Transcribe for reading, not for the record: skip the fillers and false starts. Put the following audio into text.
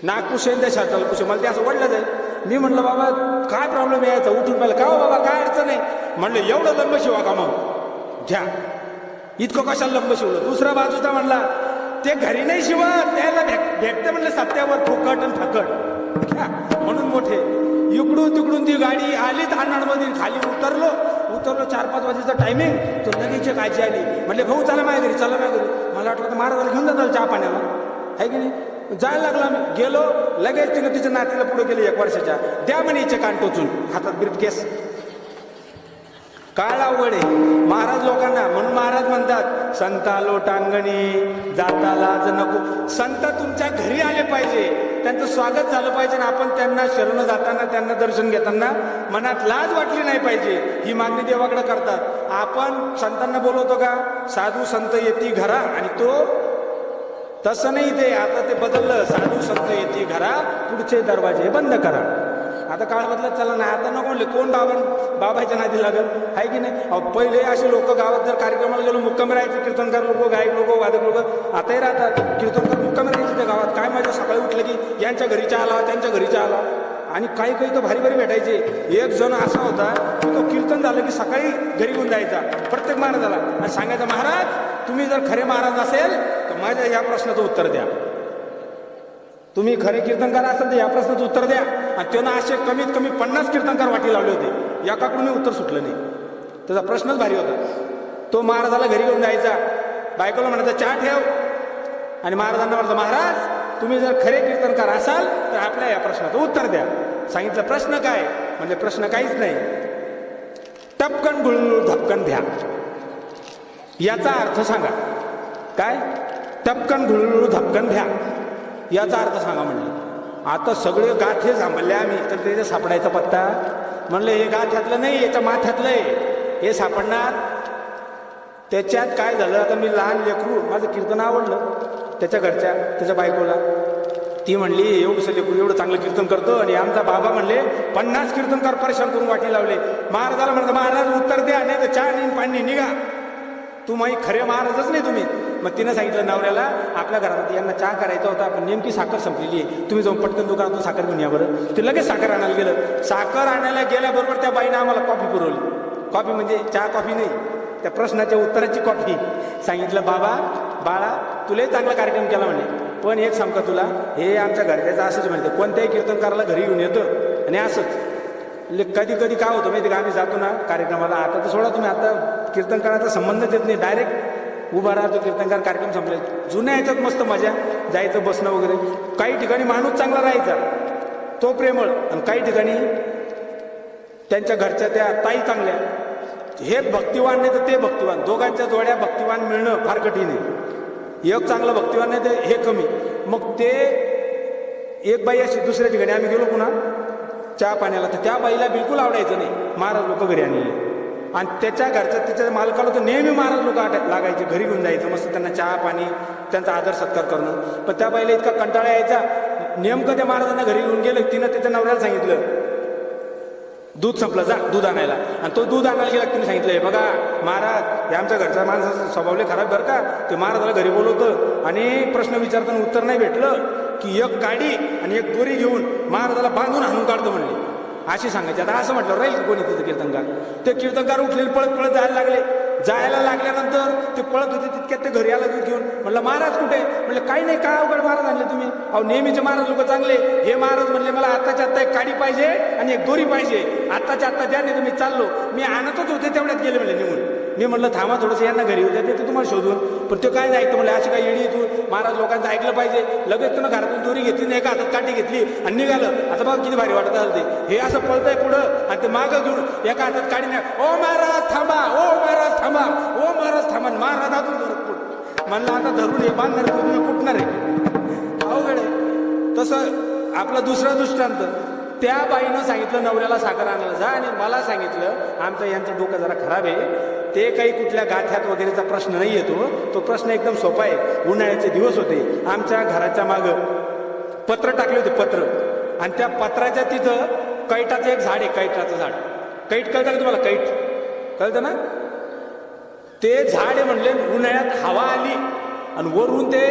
नाक पुशेन त्या शर्टाला पुशे, मला ते असं वाटलं जाईल. मी म्हटलं बाबा काय प्रॉब्लेम यायचा, उठून पाहिलं का हो बाबा काय अडचण नाही. म्हणलं एवढं लंब शिवा का मग घ्या, इतकं कशाला लंब शिवलं. दुसरा बाजूचा म्हणला ते घरी नाही शिवत, त्याला भेटते म्हणलं सत्यावर फुकट आणि फकट घ्या म्हणून मोठे. इकडून तिकडून ती गाडी आलीच अन्नाडमध्ये, खाली उतरलो 4-5 वाजेचा टायमिंग. तो लगेच एक आजी आली, म्हणले भाऊ चला माझ्या घरी, चला माझ्या घरी. मला वाटलं तर महाराजाला घेऊन जाताल चहा पाण्याला, आहे की नाही. जायला लागला मी, गेलो लगेच तिनं तिच्या नातीला पुढे गेले 1 वर्षाच्या, द्या म्हणे हिचे कान टोचून, हातात ब्रीफकेस. काळ अवघड आहे महाराज लोकांना. म्हणून महाराज म्हणतात संता लोटांगणी जाता लाज नको. संत तुमच्या घरी आले पाहिजे, त्यांचं स्वागत झालं पाहिजे, आणि आपण त्यांना शरण जाताना त्यांना दर्शन घेताना मनात लाज वाटली नाही पाहिजे, ही मागणी देवाकडे करतात. आपण संतांना बोलवतो का साधू संत येती घरा, आणि तो तसं नाही, ते आता ते बदललं, साधू संत येती घरा पुढचे दरवाजे बंद करा. आता काळ बदलत चालला नाही. आता नको म्हणले कोण बाबाच्या नादी लागल, आहे की नाही. पहिले असे लोक गावात जर कार्यक्रमाला गेलो मुक्कामी राहायचे, कीर्तनकार लोक, गायक लोक, वादक लोक. आताही राहतात कीर्तनकार मुक्कामी राहायचे त्या गावात. काय माझ्या सकाळी उठलं की यांच्या घरीच्या आला, त्यांच्या घरीच्या आला. आणि काही तर भारी भारी भेटायचे. एक जण असा होता की तो कीर्तन झालं की सकाळी घरी येऊन जायचा प्रत्येक महाराजाला, आणि सांगायचा महाराज तुम्ही जर खरे महाराज असेल तर माझ्या या प्रश्नाचं उत्तर द्या. तुम्ही खरे कीर्तनकार असाल तर या प्रश्नाचं उत्तर द्या. आणि त्यांना असे कमीत कमी 50 कीर्तनकार वाटी लावले होते, एकाकडून उत्तर सुटलं नाही. त्याचा प्रश्नच भारी होता. तो महाराजाला घरी घेऊन जायचा, बायकोला म्हणायचा चहा ठेव, आणि महाराजांना म्हणायचं महाराज तुम्ही जर खरे कीर्तनकार असाल तर आपल्या या प्रश्नाचं उत्तर द्या. सांगितलं प्रश्न काय, म्हणजे प्रश्न काहीच नाही, टपकन गुळू धपकन द्या, याचा अर्थ सांगा. काय टपकन गुळू धपकन द्या याचा अर्थ सांगा म्हणले. आता सगळे गाठ हे सांभाळले आम्ही, तर त्याचा सापडायचा पत्ता. म्हणलं हे गाठ्यातलं नाही, याच्या माथ्यातलं आहे, हे सापडणार. त्याच्यात काय झालं, आता मी लहान लेकरू, माझं कीर्तन आवडलं त्याच्या घरच्या, त्याच्या बायकोला. ती म्हणली एवढंसं लेकरू एवढं चांगलं कीर्तन करतो, आणि आमचा बाबा म्हणले 50 कीर्तनकार परेशान करून वाटी लावले. महाराजाला म्हणतो महाराज उत्तर द्या, नाही तर चहा नाही पाणी निघा, तुम्ही खरे महाराजच नाही तुम्ही. मग तिनं सांगितलं नवऱ्याला आपल्या घरात यांना चहा करायचा होता, पण नेमकी साखर संपलेली आहे, तुम्ही जाऊन पटकन दुकानातून साखर घेऊन या बरं. ते लगेच साखर आणायला गेलं. साखर आणायला गेल्याबरोबर त्या बाईनं आम्हाला कॉफी पुरवली. कॉफी म्हणजे चहा कॉफी नाही, त्या प्रश्नाच्या उत्तराची कॉफी. सांगितलं बाबा बाळा तुलाही चांगला कार्यक्रम केला म्हणे, पण एक सांग का तुला, हे आमच्या घरच्याचं असंच म्हणते, कोणत्याही कीर्तनकाराला घरी येऊन येतं आणि असंच. कधी कधी काय होतं माहिती का, आम्ही जातो ना कार्यक्रमाला, आता तर सोडा तुम्ही, आता कीर्तनकाराचा संबंधच येत नाही, डायरेक्ट उभा राहतो कीर्तनकार, कार्यक्रम संपले. जुन्या ह्याच्यात मस्त मजा, जायचं बसणं वगैरे. काही ठिकाणी माणूस चांगला राहायचा तो प्रेमळ, आणि काही ठिकाणी त्यांच्या घरच्या त्या ताई चांगल्या, हे भक्तिवान नाही तर ते भक्तिवान, दोघांच्या जोड्या भक्तिवान मिळणं फार कठीण आहे. एक चांगलं भक्तिवान नाही तर हे कमी. मग ते एक बाई अशी, दुसऱ्या ठिकाणी आम्ही गेलो पुन्हा चहा पाण्याला, तर त्या बाईला बिलकुल आवडायचं नाही महाराज लोक घरी आणलेले, आणि त्याच्या घरचं त्याच्या मालकाला तर नेहमी महाराज लोक लागायचे, घरी घेऊन जायचं मस्त त्यांना चहा पाणी, त्यांचा आदर सत्कार करणं. पण त्या बाईला इतका कंटाळा यायचा. नेमकं त्या महाराजांना घरी घेऊन गेलं, तिनं त्याच्या नवऱ्याला सांगितलं दूध संपलं जा दूध आणायला, आणि तो दूध आणायला गेला. तिने सांगितलंय बघा महाराज हे आमच्या घरच्या माणसाचा स्वभावले खराब बरं का, ते महाराजाला घरी बोलवतं आणि प्रश्न विचारताना उत्तर नाही भेटलं की एक काडी आणि एक दोरी घेऊन महाराजाला बांधून हाणून काढतो म्हणले, अशी सांगायची. आता असं म्हटलं राहील कोणी तिथं कीर्तनकार. ते कीर्तनकार उठलेले पळत पळत जायला लागल्यानंतर ते पळत होते, तितक्यात ते घरी आला दूध घेऊन. म्हटलं महाराज कुठे, म्हणलं काही नाही, काय अवघड महाराज आणले तुम्ही, अहो नेहमीचे महाराज लोक चांगले. हे महाराज म्हणले मला आत्ताच्या आत्ता एक काडी पाहिजे आणि एक दोरी पाहिजे, आत्ताच्या आत्ता द्या, नाही तुम्ही चाललो. मी आणतच होते तेवढ्यात गेले म्हणले निघून. मी म्हटलं थांबा थोडंसं, यांना घरी होत्या ते तुम्हाला शोधून. पण ते काय ऐकतं म्हणलं, अशी काय येडी तू, महाराज लोकांचं ऐकलं पाहिजे. लगेच तुला घरातून दोरी घेतली नाही, एका हातात काठी घेतली आणि निघालं. आता बघा किती भारी वाटत असेल ते. हे असं पळतंय पुढं आणि ते मागं घेऊन एका हातात काढी नाही. ओ महाराज थांबा, ओ महाराज थांबा, ओ महाराज थांबा. महाराज अजून धरत पुढ. म्हणलं आता धरून हे बांधणार तुम्ही कुठणार आहे, अवघड आहे. तसं आपला दुसरा दृष्टांत, त्या बाईनं सांगितलं नवऱ्याला साखर आणायला जा, आणि मला सांगितलं आमचं यांचं डोकं जरा खराब आहे, ते काही कुठल्या गाठ्यात वगैरेचा प्रश्न नाही येतो, तो प्रश्न एकदम सोपा आहे. उन्हाळ्याचे दिवस होते, आमच्या घराच्या मागं पत्र टाकले होते, पत्र, आणि त्या पत्राच्या तिथं कैटाचं एक झाड आहे, कैटाचं झाड. कैट कळतं का तुम्हाला, कैट कळतं ना, ते झाड आहे. म्हणले उन्हाळ्यात हवा आली आणि वरून ते